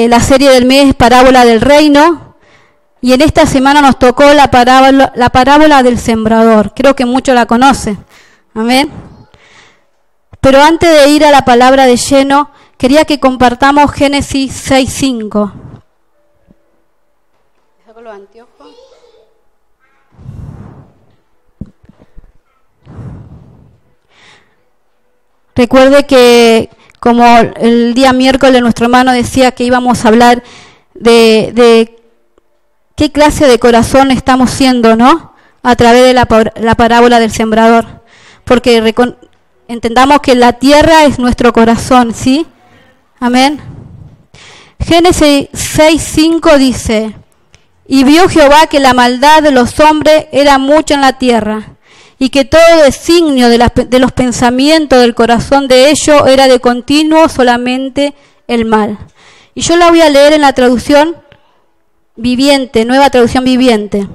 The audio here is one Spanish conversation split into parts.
la serie del mes Parábola del Reino, y en esta semana nos tocó la parábola del sembrador. Creo que muchos la conocen. Amén. Pero antes de ir a la palabra de lleno, quería que compartamos Génesis 6:5. Saco los anteojos. Recuerde que como el día miércoles nuestro hermano decía que íbamos a hablar de qué clase de corazón estamos siendo, ¿no? A través de la parábola del sembrador. Porque entendamos que la tierra es nuestro corazón, ¿sí? Amén. Génesis 6:5 dice: y vio Jehová que la maldad de los hombres era mucha en la tierra, y que todo designio de los pensamientos del corazón de ellos era de continuo solamente el mal. Y yo la voy a leer en la traducción viviente, nueva traducción viviente,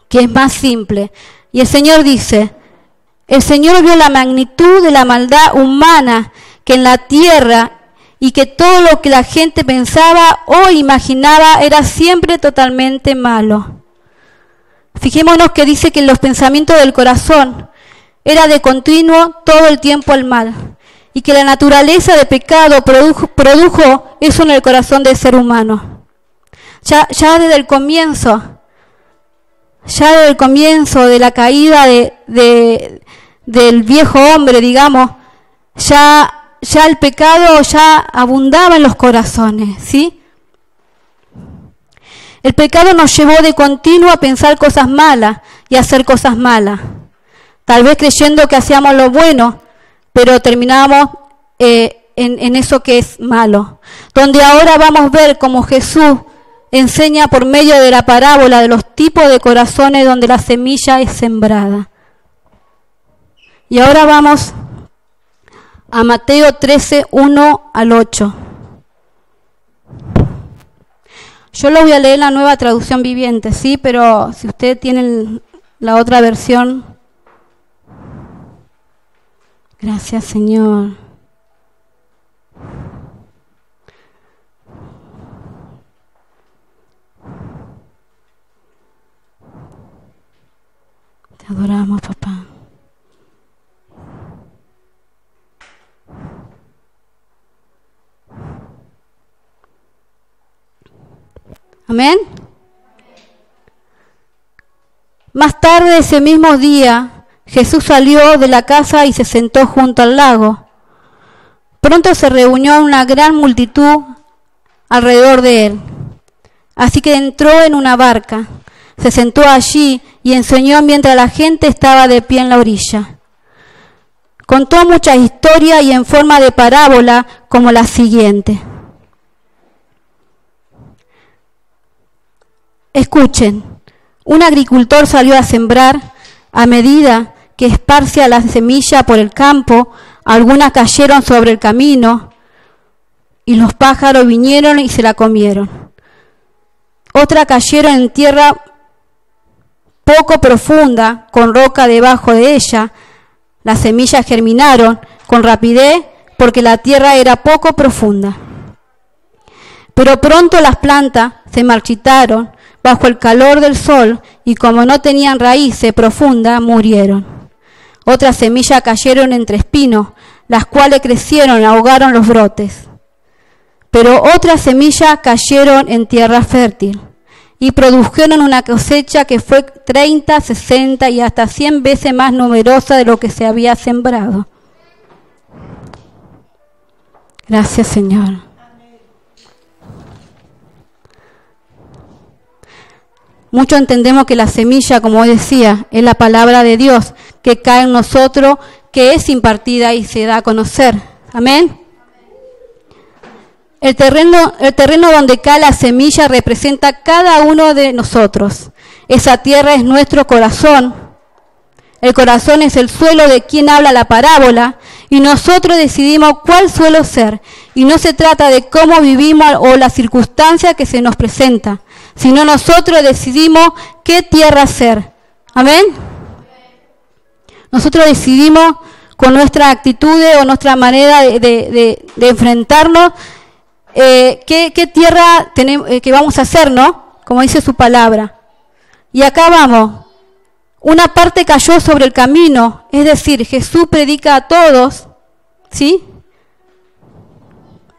que es más simple. Y el Señor dice: el Señor vio la magnitud de la maldad humana que en la tierra, y que todo lo que la gente pensaba o imaginaba era siempre totalmente malo. Fijémonos que dice que los pensamientos del corazón era de continuo todo el tiempo el mal, y que la naturaleza de pecado produjo eso en el corazón del ser humano. Ya desde el comienzo de la caída del viejo hombre, digamos, ya el pecado ya abundaba en los corazones, ¿sí? El pecado nos llevó de continuo a pensar cosas malas y a hacer cosas malas. Tal vez creyendo que hacíamos lo bueno, pero terminábamos en eso que es malo. Donde ahora vamos a ver cómo Jesús enseña por medio de la parábola de los tipos de corazones donde la semilla es sembrada. Y ahora vamos a Mateo 13:1-8. Yo lo voy a leer en la nueva traducción viviente, ¿sí? Pero si ustedes tienen la otra versión. Gracias, Señor. Te adoramos, papá. Amén. Más tarde ese mismo día, Jesús salió de la casa y se sentó junto al lago. Pronto se reunió una gran multitud alrededor de él. Así que entró en una barca, se sentó allí y enseñó mientras la gente estaba de pie en la orilla. Contó muchas historias y en forma de parábola como la siguiente. Escuchen, un agricultor salió a sembrar. A medida que esparcía la semilla por el campo, algunas cayeron sobre el camino y los pájaros vinieron y se la comieron. Otras cayeron en tierra poco profunda, con roca debajo de ella. Las semillas germinaron con rapidez porque la tierra era poco profunda. Pero pronto las plantas se marchitaron bajo el calor del sol y como no tenían raíces profundas, murieron. Otras semillas cayeron entre espinos, las cuales crecieron y ahogaron los brotes. Pero otras semillas cayeron en tierra fértil y produjeron una cosecha que fue 30, 60 y hasta 100 veces más numerosa de lo que se había sembrado. Gracias, Señor. Muchos entendemos que la semilla, como decía, es la palabra de Dios que cae en nosotros, que es impartida y se da a conocer. Amén. El terreno donde cae la semilla representa cada uno de nosotros. Esa tierra es nuestro corazón. El corazón es el suelo de quien habla la parábola y nosotros decidimos cuál suelo ser. Y no se trata de cómo vivimos o la circunstancia que se nos presenta, sino nosotros decidimos qué tierra ser. Amén. Nosotros decidimos con nuestras actitudes o nuestra manera de enfrentarnos qué tierra que vamos a hacer, ¿no? Como dice su palabra. Y acá vamos. Una parte cayó sobre el camino, es decir, Jesús predica a todos, ¿sí?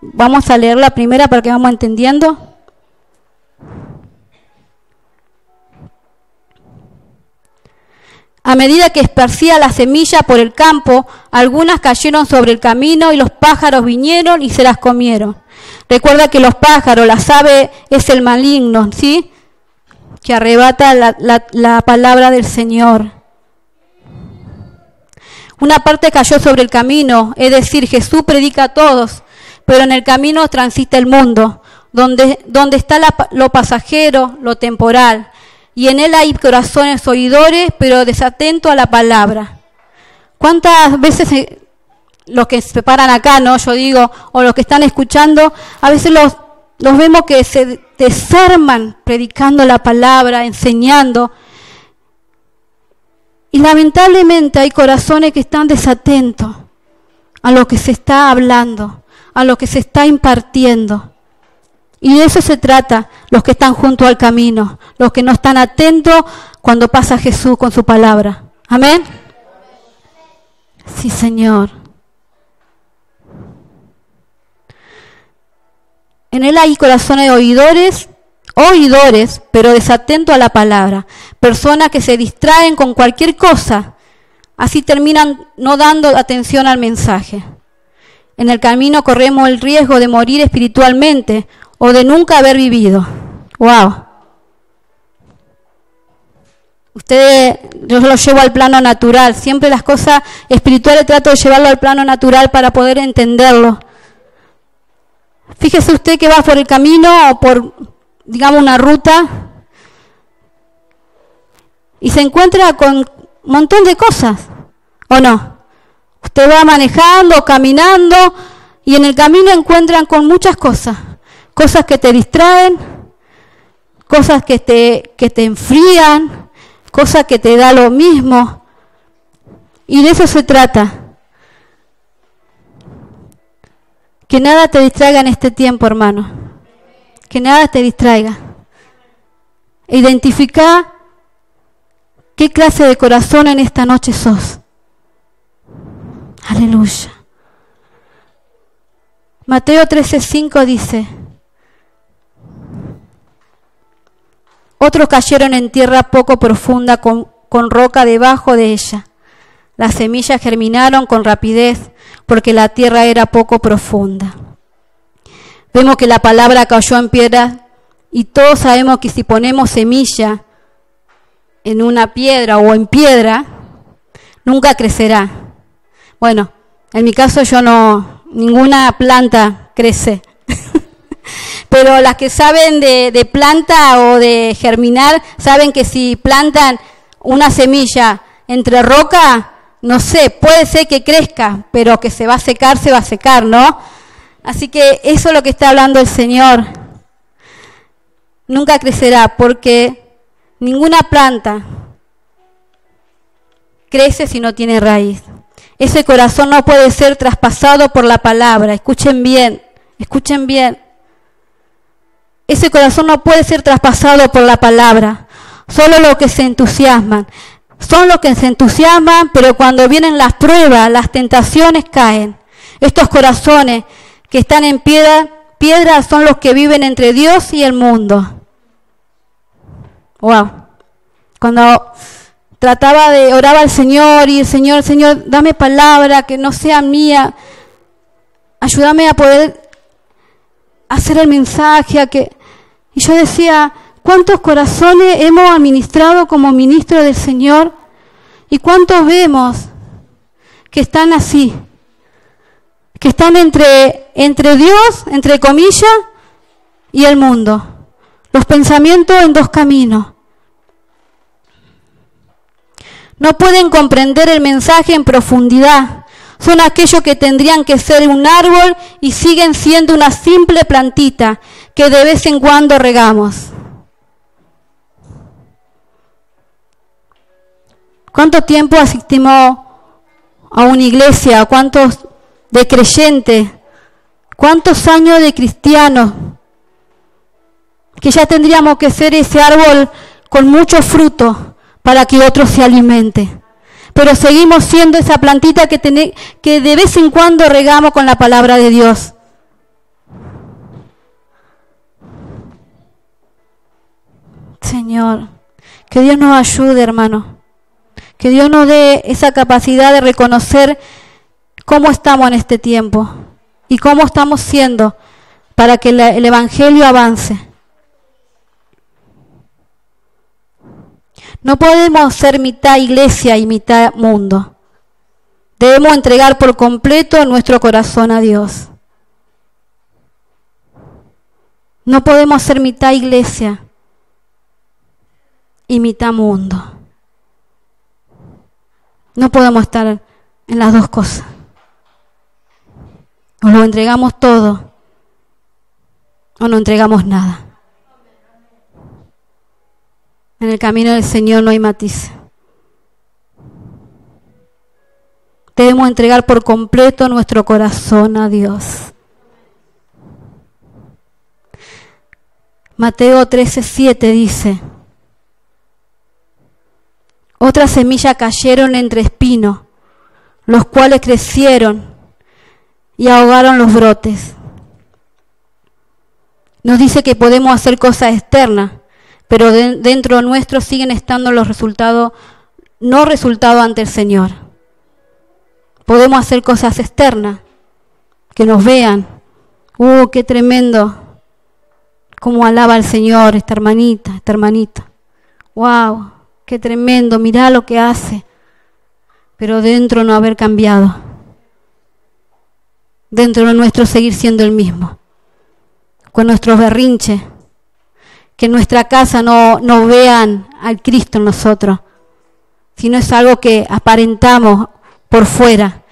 Vamos a leer la primera para que vamos entendiendo. A medida que esparcía la semilla por el campo, algunas cayeron sobre el camino y los pájaros vinieron y se las comieron. Recuerda que los pájaros, las aves, es el maligno, ¿sí? Que arrebata la palabra del Señor. Una parte cayó sobre el camino, es decir, Jesús predica a todos, pero en el camino transita el mundo, donde está lo pasajero, lo temporal. Y en él hay corazones oidores, pero desatentos a la palabra. ¿Cuántas veces los que se paran acá, no, yo digo, o los que están escuchando, a veces los vemos que se desarman predicando la palabra, enseñando? Y lamentablemente hay corazones que están desatentos a lo que se está hablando, a lo que se está impartiendo. Y de eso se trata, los que están junto al camino, los que no están atentos cuando pasa Jesús con su palabra. ¿Amén? Sí, Señor. En él hay corazones oidores, pero desatentos a la palabra. Personas que se distraen con cualquier cosa, así terminan no dando atención al mensaje. En el camino corremos el riesgo de morir espiritualmente o de nunca haber vivido. ¡Wow! Yo lo llevo al plano natural. Siempre las cosas espirituales trato de llevarlo al plano natural para poder entenderlo. Fíjese usted que va por el camino o por, digamos, una ruta y se encuentra con un montón de cosas, ¿o no? Usted va manejando, caminando y en el camino encuentran con muchas cosas. Cosas que te distraen, cosas que te enfrían, cosas que te da lo mismo. Y de eso se trata. Que nada te distraiga en este tiempo, hermano. Que nada te distraiga. Identifica qué clase de corazón en esta noche sos. Aleluya. Mateo 13:5 dice: otros cayeron en tierra poco profunda con roca debajo de ella. Las semillas germinaron con rapidez porque la tierra era poco profunda. Vemos que la palabra cayó en piedra y todos sabemos que si ponemos semilla en una piedra o en piedra, nunca crecerá. Bueno, en mi caso ninguna planta crece. Pero las que saben de planta o de germinar, saben que si plantan una semilla entre roca, no sé, puede ser que crezca, pero que se va a secar, ¿no? Así que eso es lo que está hablando el Señor. Nunca crecerá, porque ninguna planta crece si no tiene raíz. Ese corazón no puede ser traspasado por la palabra. Escuchen bien. Ese corazón no puede ser traspasado por la palabra. Solo los que se entusiasman. Son los que se entusiasman, pero cuando vienen las pruebas, las tentaciones caen. Estos corazones que están en piedra son los que viven entre Dios y el mundo. Wow. Cuando oraba al Señor y el Señor, dame palabra que no sea mía. Ayúdame a poder hacer el mensaje. Y yo decía, ¿cuántos corazones hemos administrado como ministro del Señor? ¿Y cuántos vemos que están así? Que están entre Dios, entre comillas, y el mundo. Los pensamientos en dos caminos. No pueden comprender el mensaje en profundidad. Son aquellos que tendrían que ser un árbol y siguen siendo una simple plantita que de vez en cuando regamos. ¿Cuánto tiempo asistimos a una iglesia? ¿Cuántos de creyentes? ¿Cuántos años de cristianos que ya tendríamos que ser ese árbol con mucho fruto para que otro se alimente? Pero seguimos siendo esa plantita que de vez en cuando regamos con la palabra de Dios. Señor, que Dios nos ayude, hermano. Que Dios nos dé esa capacidad de reconocer cómo estamos en este tiempo y cómo estamos siendo para que el Evangelio avance. No podemos ser mitad iglesia y mitad mundo. Debemos entregar por completo nuestro corazón a Dios. No podemos ser mitad iglesia y mitad mundo. No podemos estar en las dos cosas. O lo entregamos todo o no entregamos nada. En el camino del Señor no hay matiz. Debemos entregar por completo nuestro corazón a Dios. Mateo 13:7 dice: otras semillas cayeron entre espinos, los cuales crecieron y ahogaron los brotes. Nos dice que podemos hacer cosas externas, pero dentro nuestro siguen estando los resultados, no resultados ante el Señor. Podemos hacer cosas externas, que nos vean. Qué tremendo, cómo alaba al Señor esta hermanita, esta hermanita. Wow, qué tremendo, mirá lo que hace. Pero dentro no haber cambiado. Dentro de nuestro seguir siendo el mismo. Con nuestros berrinches. Que en nuestra casa no vean al Cristo en nosotros, sino es algo que aparentamos por fuera,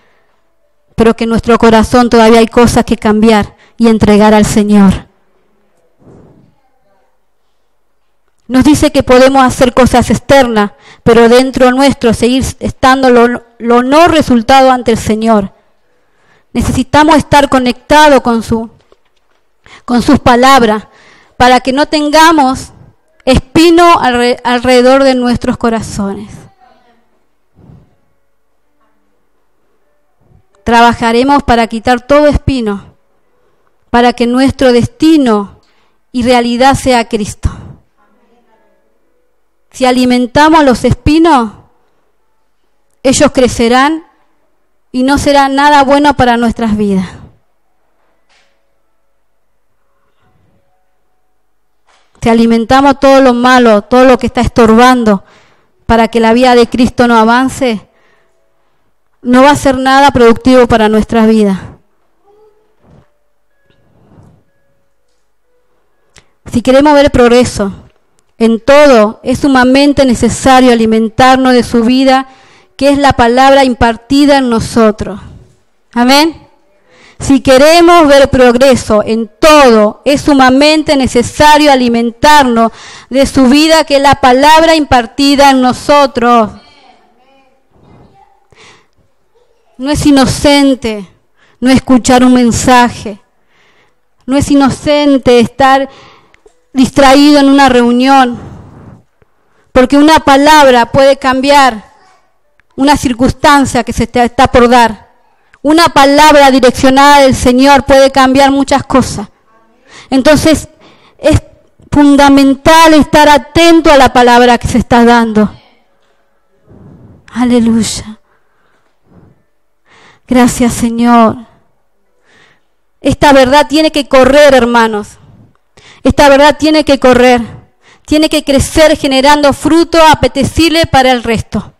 pero que en nuestro corazón todavía hay cosas que cambiar y entregar al Señor. Nos dice que podemos hacer cosas externas, pero dentro nuestro seguir estando lo no resultado ante el Señor. Necesitamos estar conectados con sus palabras, para que no tengamos espino alrededor de nuestros corazones. Trabajaremos para quitar todo espino, para que nuestro destino y realidad sea Cristo. Si alimentamos los espinos, ellos crecerán y no será nada bueno para nuestras vidas. Si alimentamos todo lo malo, todo lo que está estorbando para que la vida de Cristo no avance, no va a ser nada productivo para nuestras vidas. Si queremos ver progreso en todo, es sumamente necesario alimentarnos de su vida, que es la palabra impartida en nosotros. Amén. Si queremos ver progreso en todo, es sumamente necesario alimentarnos de su vida, que es la palabra impartida en nosotros. No es inocente no escuchar un mensaje. No es inocente estar distraído en una reunión, porque una palabra puede cambiar una circunstancia que se te está por dar. Una palabra direccionada del Señor puede cambiar muchas cosas. Entonces es fundamental estar atento a la palabra que se está dando. Aleluya. Gracias, Señor. Esta verdad tiene que correr, hermanos. Esta verdad tiene que correr. Tiene que crecer generando fruto apetecible para el resto.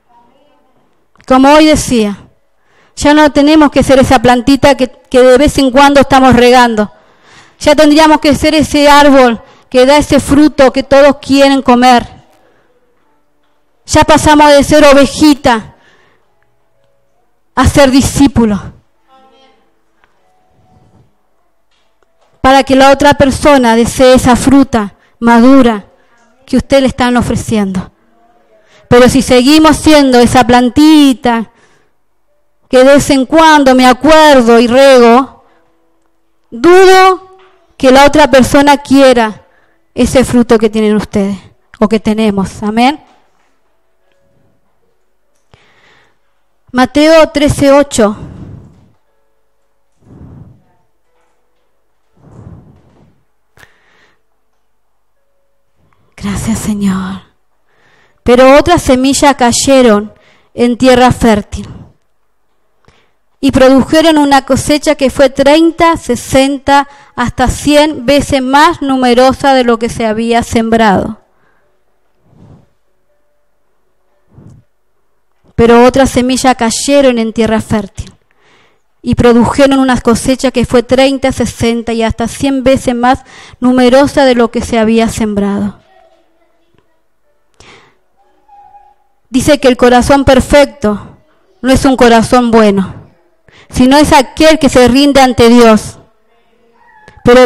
Como hoy decía, ya no tenemos que ser esa plantita que de vez en cuando estamos regando. Ya tendríamos que ser ese árbol que da ese fruto que todos quieren comer. Ya pasamos de ser ovejita a ser discípulos. Para que la otra persona desee esa fruta madura que usted le están ofreciendo. Pero si seguimos siendo esa plantita que de vez en cuando me acuerdo y rego, dudo que la otra persona quiera ese fruto que tienen ustedes o que tenemos. Amén. Mateo 13:8. Gracias, Señor. Pero otras semillas cayeron en tierra fértil y produjeron una cosecha que fue 30, 60, hasta 100 veces más numerosa de lo que se había sembrado. Pero otras semillas cayeron en tierra fértil y produjeron una cosecha que fue 30, 60 y hasta 100 veces más numerosa de lo que se había sembrado. Dice que el corazón perfecto no es un corazón bueno, sino es aquel que se rinde ante Dios. Pero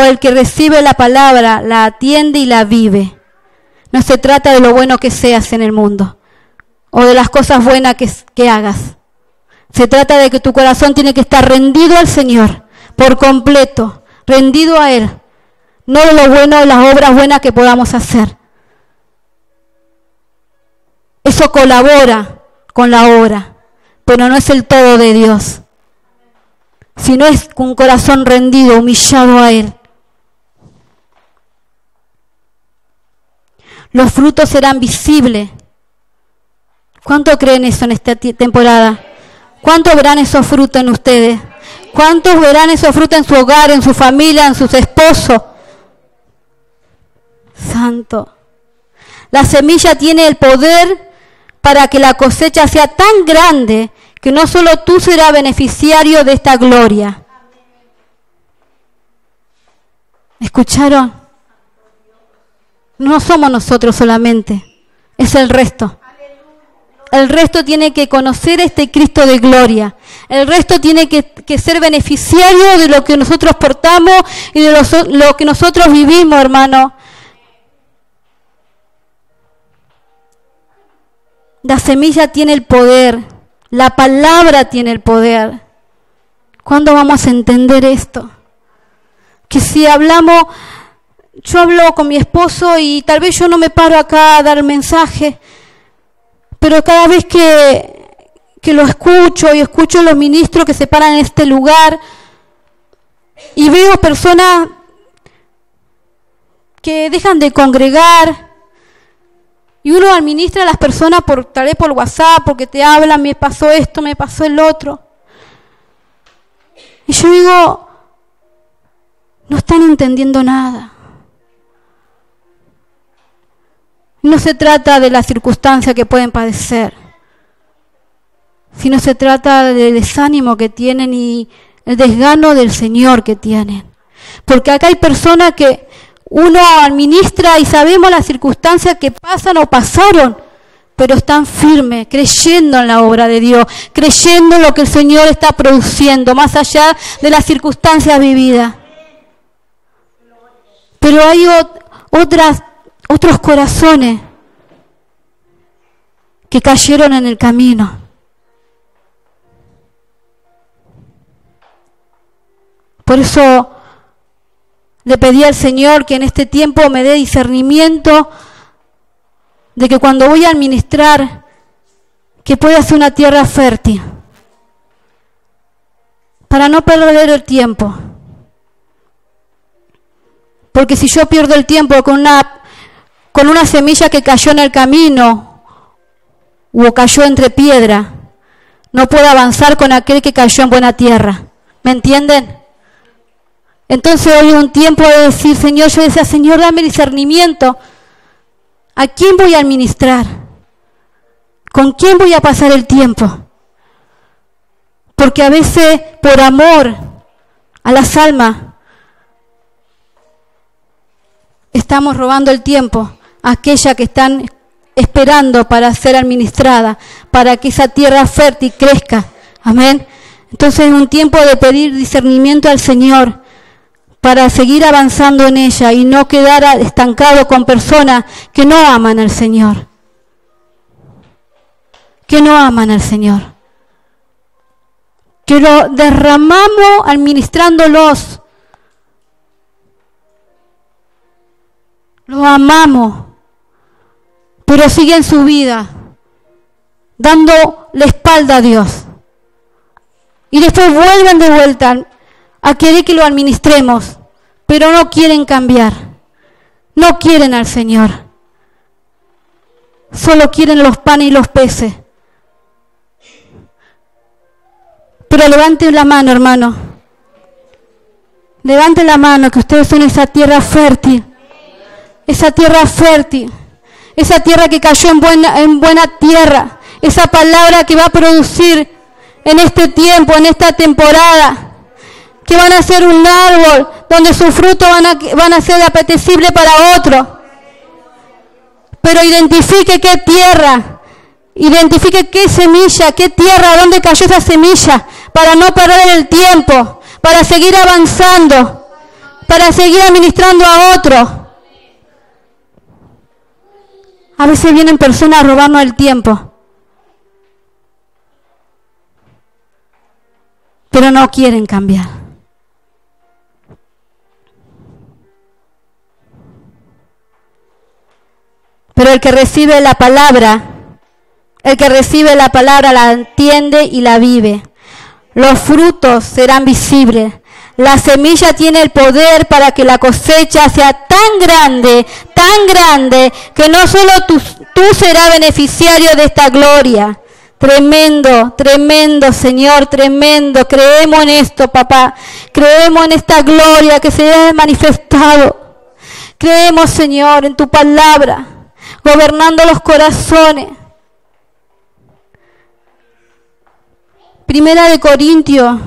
el que recibe la palabra, la atiende y la vive. No se trata de lo bueno que seas en el mundo o de las cosas buenas que hagas. Se trata de que tu corazón tiene que estar rendido al Señor, por completo, rendido a Él. No de lo bueno, de las obras buenas que podamos hacer. Eso colabora con la obra, pero no es el todo de Dios. Sino es un corazón rendido, humillado a Él. Los frutos serán visibles. ¿Cuánto creen eso en esta temporada? ¿Cuántos verán esos frutos en ustedes? ¿Cuántos verán esos frutos en su hogar, en su familia, en sus esposos? Santo. La semilla tiene el poder para que la cosecha sea tan grande que no solo tú serás beneficiario de esta gloria. ¿Escucharon? No somos nosotros solamente, es el resto. El resto tiene que conocer a este Cristo de gloria. El resto tiene que ser beneficiario de lo que nosotros portamos y de lo que nosotros vivimos, hermano. La semilla tiene el poder, la palabra tiene el poder. ¿Cuándo vamos a entender esto? Que si hablamos, yo hablo con mi esposo y tal vez yo no me paro acá a dar mensaje, pero cada vez que lo escucho y escucho a los ministros que se paran en este lugar y veo personas que dejan de congregar, y uno administra a las personas tal vez por WhatsApp, porque te hablan, me pasó esto, me pasó el otro. Y yo digo, no están entendiendo nada. No se trata de la circunstancia que pueden padecer, sino se trata del desánimo que tienen y el desgano del Señor que tienen. Porque acá hay personas que uno administra y sabemos las circunstancias que pasan o pasaron, pero están firmes, creyendo en la obra de Dios, creyendo en lo que el Señor está produciendo, más allá de las circunstancias vividas. Pero hay otros corazones que cayeron en el camino. Por eso le pedí al Señor que en este tiempo me dé discernimiento de que cuando voy a administrar, que pueda ser una tierra fértil, para no perder el tiempo. Porque si yo pierdo el tiempo con una semilla que cayó en el camino o cayó entre piedra, no puedo avanzar con aquel que cayó en buena tierra. ¿Me entienden? Entonces hoy es un tiempo de decir, Señor, yo decía, Señor, dame discernimiento. ¿A quién voy a administrar? ¿Con quién voy a pasar el tiempo? Porque a veces, por amor a las almas, estamos robando el tiempo a aquellas que están esperando para ser administrada, para que esa tierra fértil crezca. Amén. Entonces es un tiempo de pedir discernimiento al Señor, para seguir avanzando en ella y no quedar estancado con personas que no aman al Señor. Que no aman al Señor. que lo derramamos administrándolos. Los amamos, pero siguen su vida, dando la espalda a Dios. Y después vuelven de vuelta a querer que lo administremos, pero no quieren cambiar, no quieren al Señor. Solo quieren los panes y los peces. Pero levanten la mano, hermano. Levanten la mano, que ustedes son esa tierra fértil. Esa tierra fértil. Esa tierra que cayó en buena tierra. Esa palabra que va a producir en este tiempo, en esta temporada. Que van a ser un árbol donde sus frutos van a ser apetecibles para otro. Pero identifique qué tierra. Identifique qué semilla, qué tierra, dónde cayó esa semilla. Para no perder el tiempo. Para seguir avanzando. Para seguir administrando a otro. A veces vienen personas a robarnos el tiempo. Pero no quieren cambiar. Pero el que recibe la palabra la entiende y la vive. Los frutos serán visibles. La semilla tiene el poder para que la cosecha sea tan grande, que no solo tú serás beneficiario de esta gloria. Tremendo, tremendo, Señor, tremendo. Creemos en esto, papá. Creemos en esta gloria que se ha manifestado. Creemos, Señor, en tu palabra, gobernando los corazones. Primera de Corintios.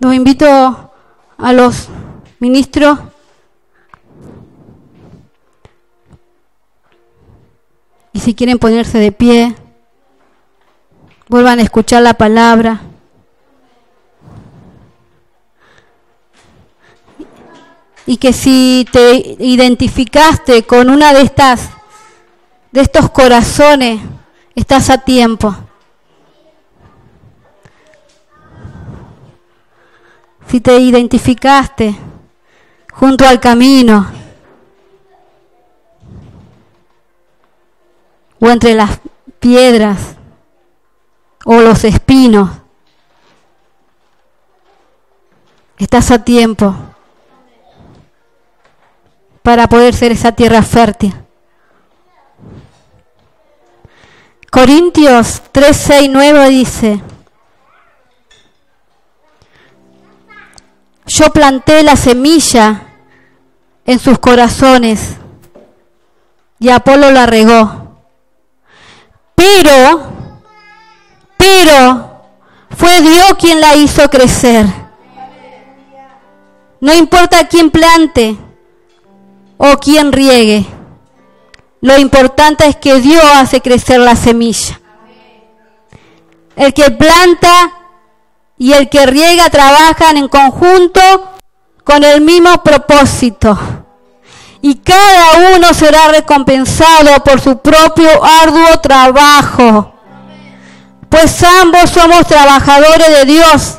Los invito a los ministros y si quieren ponerse de pie, vuelvan a escuchar la palabra. Y que si te identificaste con una de estos corazones, estás a tiempo. Si te identificaste junto al camino o entre las piedras o los espinos, estás a tiempo para poder ser esa tierra fértil. Corintios 3, 6, 9 dice: yo planté la semilla en sus corazones y Apolo la regó. Pero fue Dios quien la hizo crecer. No importa quién plante o quién riegue. Lo importante es que Dios hace crecer la semilla. El que planta y el que riega trabajan en conjunto con el mismo propósito. Y cada uno será recompensado por su propio arduo trabajo. Pues ambos somos trabajadores de Dios.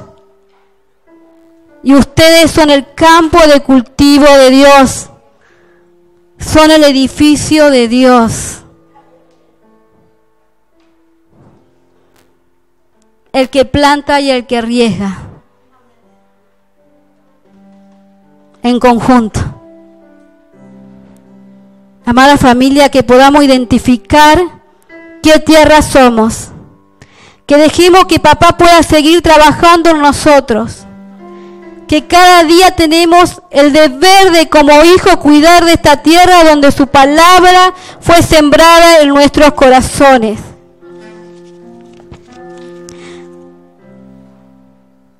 Y ustedes son el campo de cultivo de Dios. Son el edificio de Dios. El que planta y el que riega. En conjunto. Amada familia, que podamos identificar qué tierra somos. Que dejemos que papá pueda seguir trabajando en nosotros. Que cada día tenemos el deber de como hijo cuidar de esta tierra donde su palabra fue sembrada en nuestros corazones.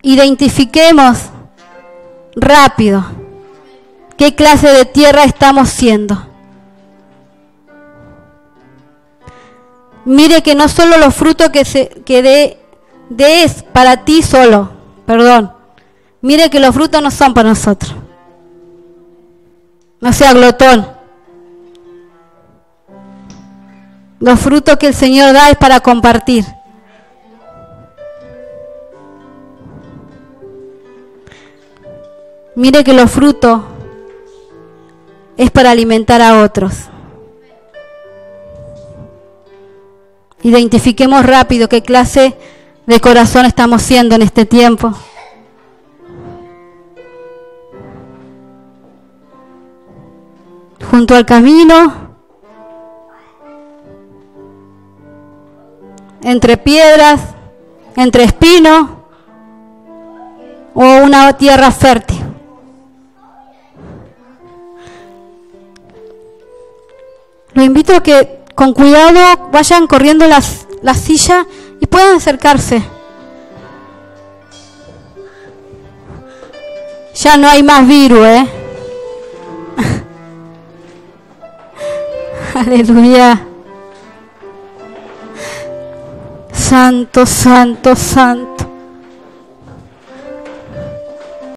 Identifiquemos rápido qué clase de tierra estamos siendo. Mire que no solo los frutos que des para ti solo, perdón. Mire que los frutos no son para nosotros. No sea glotón. Los frutos que el Señor da es para compartir. Mire que los frutos es para alimentar a otros. Identifiquemos rápido qué clase de corazón estamos siendo en este tiempo. Junto al camino, entre piedras, entre espinos o una tierra fértil. Los invito a que con cuidado vayan corriendo la silla y puedan acercarse. Ya no hay más virus, Aleluya. Santo, santo, santo.